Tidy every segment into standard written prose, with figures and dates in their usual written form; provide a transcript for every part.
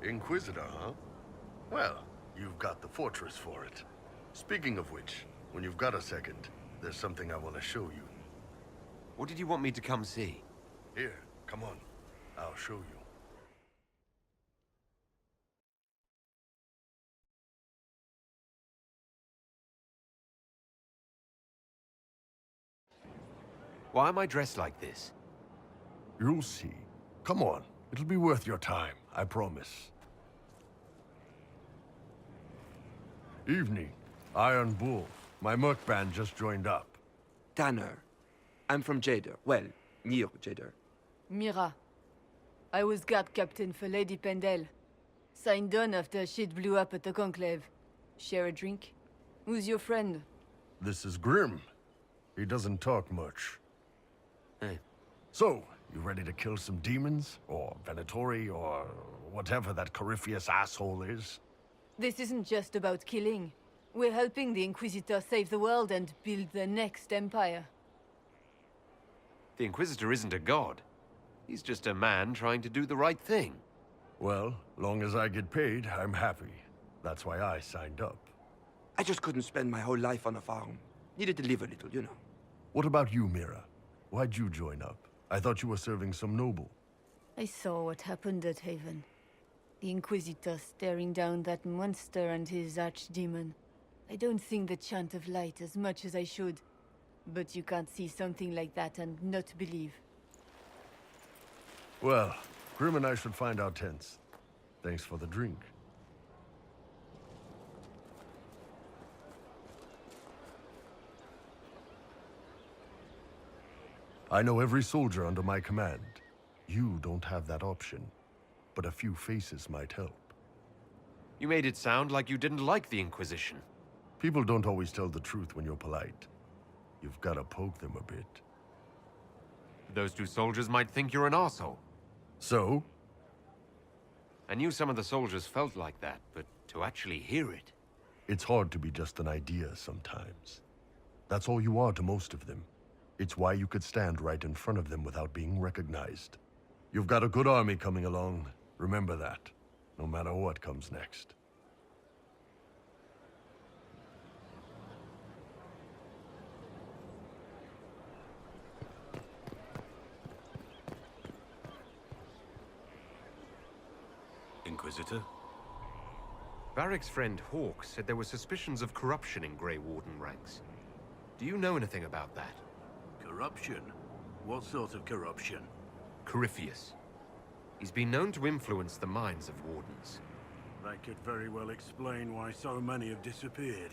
Inquisitor, huh? Well, you've got the fortress for it. Speaking of which, when you've got a second, there's something I want to show you. What did you want me to come see? Here, come on. I'll show you. Why am I dressed like this? You'll see. Come on. It'll be worth your time, I promise. Evening. Iron Bull. My merc band just joined up. Tanner. I'm from Jader. Well, near Jader. Mira. I was guard captain for Lady Pendel. Signed on after shit blew up at the Conclave. Share a drink? Who's your friend? This is Grim. He doesn't talk much. Hey. So, you ready to kill some demons? Or Venatori, or whatever that Corypheus asshole is? This isn't just about killing. We're helping the Inquisitor save the world and build the next empire. The Inquisitor isn't a god. He's just a man trying to do the right thing. Well, long as I get paid, I'm happy. That's why I signed up. I just couldn't spend my whole life on a farm. Needed to live a little, you know. What about you, Mira? Why'd you join up? I thought you were serving some noble. I saw what happened at Haven. The Inquisitor staring down that monster and his archdemon. I don't sing the chant of light as much as I should. But you can't see something like that and not believe. Well, Grim and I should find our tents. Thanks for the drink. I know every soldier under my command. You don't have that option, but a few faces might help. You made it sound like you didn't like the Inquisition. People don't always tell the truth when you're polite. You've got to poke them a bit. Those two soldiers might think you're an arsehole. So? I knew some of the soldiers felt like that, but to actually hear it... It's hard to be just an idea sometimes. That's all you are to most of them. It's why you could stand right in front of them without being recognized. You've got a good army coming along. Remember that, no matter what comes next. Inquisitor? Varric's friend Hawk said there were suspicions of corruption in Grey Warden ranks. Do you know anything about that? Corruption? What sort of corruption? Corypheus. He's been known to influence the minds of Wardens. That could very well explain why so many have disappeared.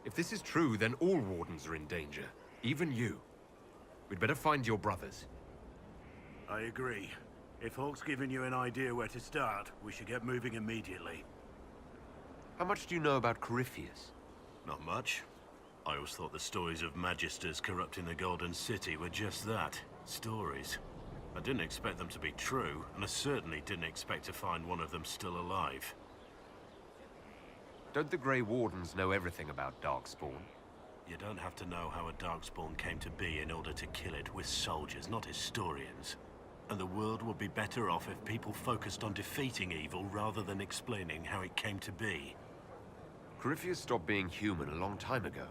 If this is true, then all Wardens are in danger. Even you. We'd better find your brothers. I agree. If Hawk's given you an idea where to start, we should get moving immediately. How much do you know about Corypheus? Not much. I always thought the stories of Magisters corrupting the Golden City were just that. Stories. I didn't expect them to be true, and I certainly didn't expect to find one of them still alive. Don't the Grey Wardens know everything about Darkspawn? You don't have to know how a Darkspawn came to be in order to kill it. We're soldiers, not historians. And the world would be better off if people focused on defeating evil rather than explaining how it came to be. Corypheus stopped being human a long time ago.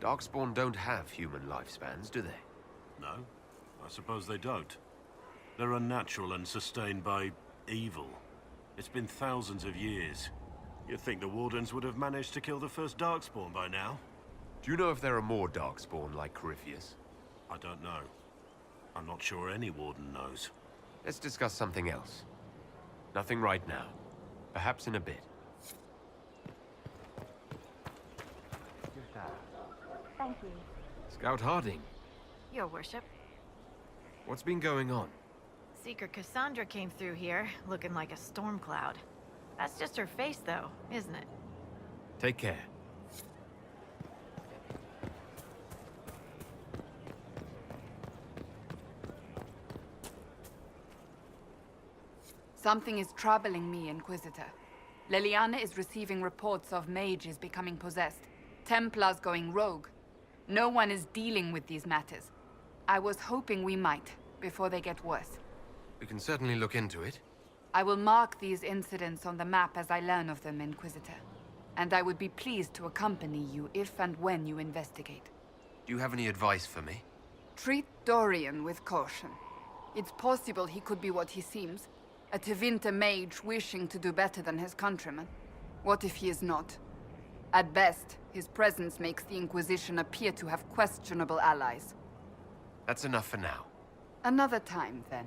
Darkspawn don't have human lifespans, do they? No, I suppose they don't. They're unnatural and sustained by evil. It's been thousands of years. You'd think the Wardens would have managed to kill the first Darkspawn by now. Do you know if there are more Darkspawn like Corypheus? I don't know. I'm not sure any Warden knows. Let's discuss something else. Nothing right now. Perhaps in a bit. Thank you. Scout Harding, Your worship. what's been going on? Seeker Cassandra came through here, looking like a storm cloud. That's just her face, though, isn't it? Take care. Something is troubling me, Inquisitor. Leliana is receiving reports of mages becoming possessed, Templars going rogue. No one is dealing with these matters. I was hoping we might, before they get worse. We can certainly look into it. I will mark these incidents on the map as I learn of them, Inquisitor. And I would be pleased to accompany you if and when you investigate. Do you have any advice for me? Treat Dorian with caution. It's possible he could be what he seems. A Tevinter mage wishing to do better than his countrymen. What if he is not? At best, his presence makes the Inquisition appear to have questionable allies. That's enough for now. Another time, then.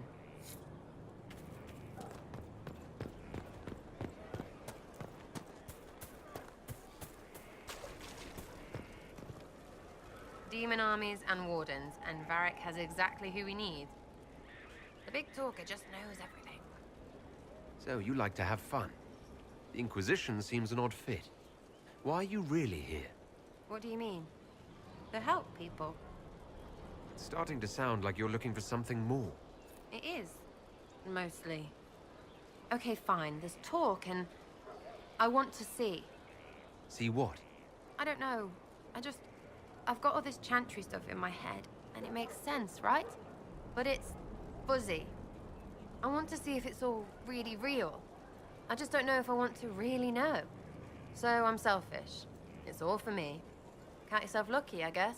Demon armies and wardens, and Varric has exactly who we need. The big talker just knows everything. So, you like to have fun. The Inquisition seems an odd fit. Why are you really here? What do you mean? To help people. It's starting to sound like you're looking for something more. It is. Mostly. Okay, fine. There's talk and... I want to see. See what? I don't know. I've got all this chantry stuff in my head, and it makes sense, right? But it's fuzzy. I want to see if it's all really real. I just don't know if I want to really know. So I'm selfish. It's all for me. Count yourself lucky, I guess.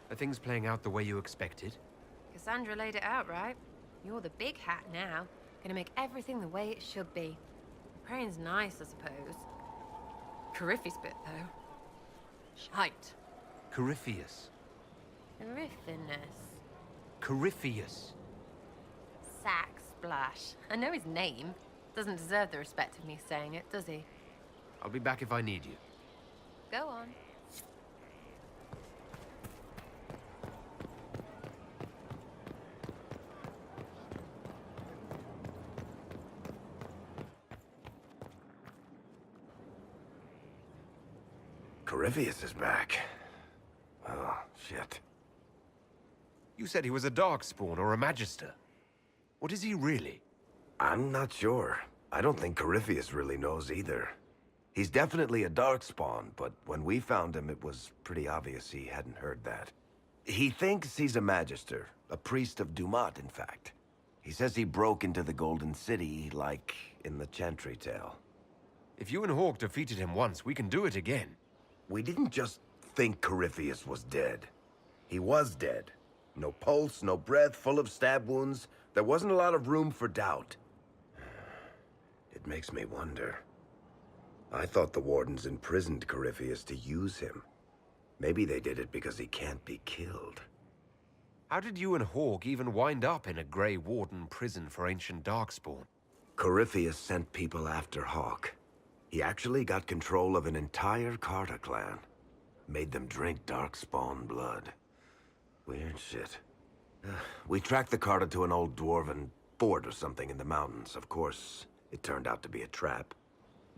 Are things playing out the way you expected? Cassandra laid it out, right? You're the big hat now. Gonna make everything the way it should be. Praying's nice, I suppose. Corypheus bit, though. Shite. Corypheus. Corypheus. Corypheus. Sack Splash. I know his name. Doesn't deserve the respect of me saying it, does he? I'll be back if I need you. Go on. Corypheus is back. Oh, shit. You said he was a Darkspawn or a Magister. What is he really? I'm not sure. I don't think Corypheus really knows either. He's definitely a Darkspawn, but when we found him, it was pretty obvious he hadn't heard that. He thinks he's a Magister, a priest of Dumat, in fact. He says he broke into the Golden City, like in the Chantry tale. If you and Hawk defeated him once, we can do it again. We didn't just think Corypheus was dead. He was dead. No pulse, no breath, full of stab wounds. There wasn't a lot of room for doubt. It makes me wonder. I thought the Wardens imprisoned Corypheus to use him. Maybe they did it because he can't be killed. How did you and Hawk even wind up in a Grey Warden prison for ancient Darkspawn? Corypheus sent people after Hawk. He actually got control of an entire Carta clan. Made them drink Darkspawn blood. Weird shit. We tracked the Carta to an old dwarven fort or something in the mountains. Of course, it turned out to be a trap.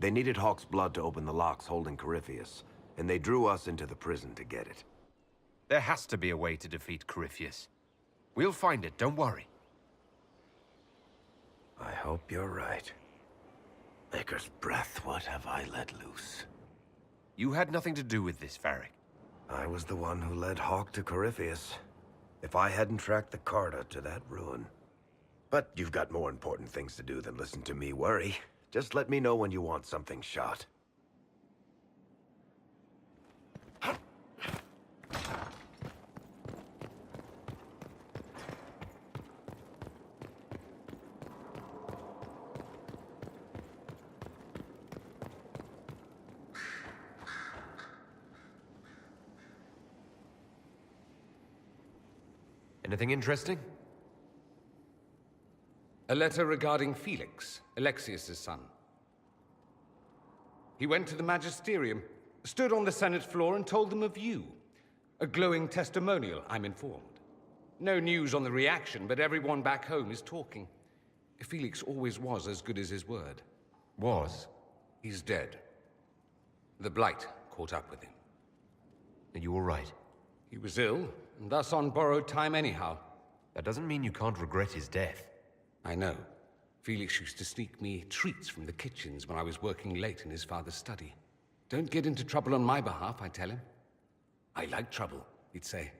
They needed Hawk's blood to open the locks holding Corypheus, and they drew us into the prison to get it. There has to be a way to defeat Corypheus. We'll find it, don't worry. I hope you're right. Maker's breath, what have I let loose? You had nothing to do with this, Varric. I was the one who led Hawk to Corypheus. If I hadn't tracked the Carta to that ruin. But you've got more important things to do than listen to me worry. Just let me know when you want something shot. Anything interesting? A letter regarding Felix, Alexius's son. He went to the Magisterium, stood on the Senate floor and told them of you. A glowing testimonial, I'm informed. No news on the reaction, but everyone back home is talking. Felix always was as good as his word. Was? He's dead. The Blight caught up with him. Are you all right? He was ill, and thus on borrowed time anyhow. That doesn't mean you can't regret his death. I know. Felix used to sneak me treats from the kitchens when I was working late in his father's study. Don't get into trouble on my behalf, I tell him. I like trouble, he'd say.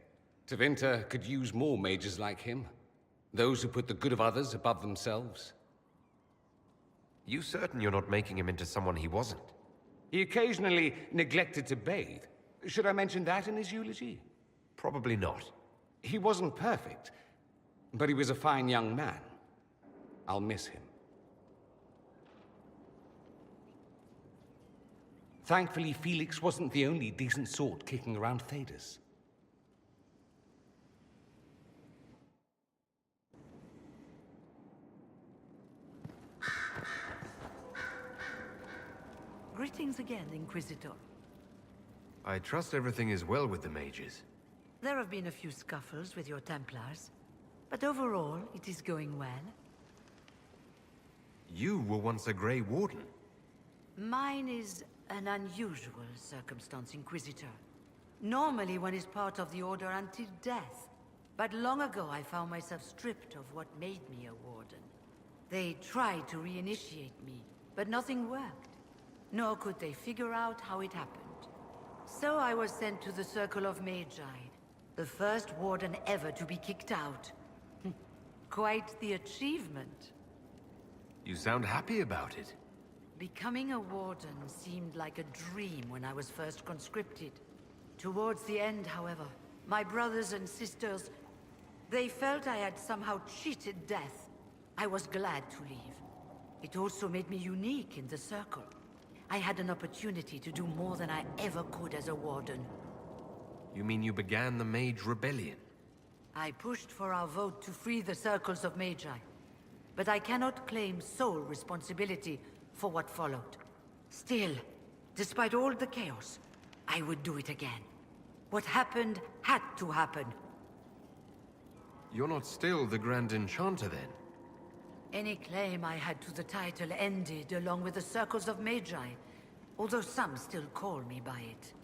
Tevinter could use more mages like him. Those who put the good of others above themselves. You certain you're not making him into someone he wasn't? He occasionally neglected to bathe. Should I mention that in his eulogy? Probably not. He wasn't perfect, but he was a fine young man. I'll miss him. Thankfully, Felix wasn't the only decent sort kicking around Thedas. Greetings again, Inquisitor. I trust everything is well with the mages. There have been a few scuffles with your Templars, but overall, it is going well. You were once a Grey Warden. Mine is an unusual circumstance, Inquisitor. Normally, one is part of the Order until death. But long ago, I found myself stripped of what made me a Warden. They tried to reinitiate me, but nothing worked. Nor could they figure out how it happened. So I was sent to the Circle of Magi, the first Warden ever to be kicked out. Quite the achievement. You sound happy about it. Becoming a Warden seemed like a dream when I was first conscripted. Towards the end, however, my brothers and sisters, they felt I had somehow cheated death. I was glad to leave. It also made me unique in the Circle. I had an opportunity to do more than I ever could as a Warden. You mean you began the Mage Rebellion? I pushed for our vote to free the Circles of Magi. But I cannot claim sole responsibility for what followed. Still, despite all the chaos, I would do it again. What happened had to happen. You're not still the Grand Enchanter, then? Any claim I had to the title ended along with the Circles of Magi, although some still call me by it.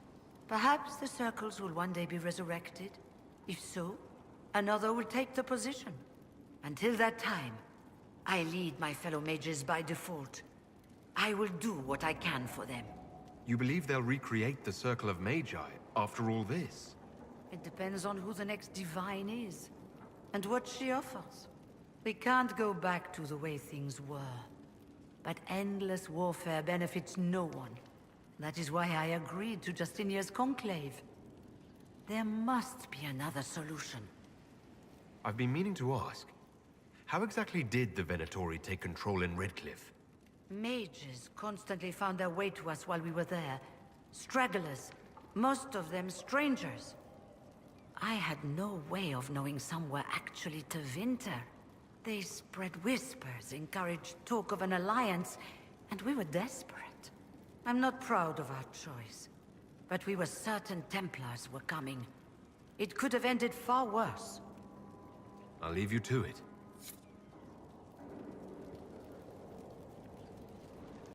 Perhaps the Circles will one day be resurrected. If so, another will take the position. Until that time, I lead my fellow mages by default. I will do what I can for them. You believe they'll recreate the Circle of Magi after all this? It depends on who the next divine is, and what she offers. We can't go back to the way things were. But endless warfare benefits no one. That is why I agreed to Justinia's conclave. There must be another solution. I've been meaning to ask. How exactly did the Venatori take control in Redcliffe? Mages constantly found their way to us while we were there. Stragglers, most of them strangers. I had no way of knowing some were actually Tevinter. They spread whispers, encouraged talk of an alliance, and we were desperate. I'm not proud of our choice, but we were certain Templars were coming. It could have ended far worse. I'll leave you to it.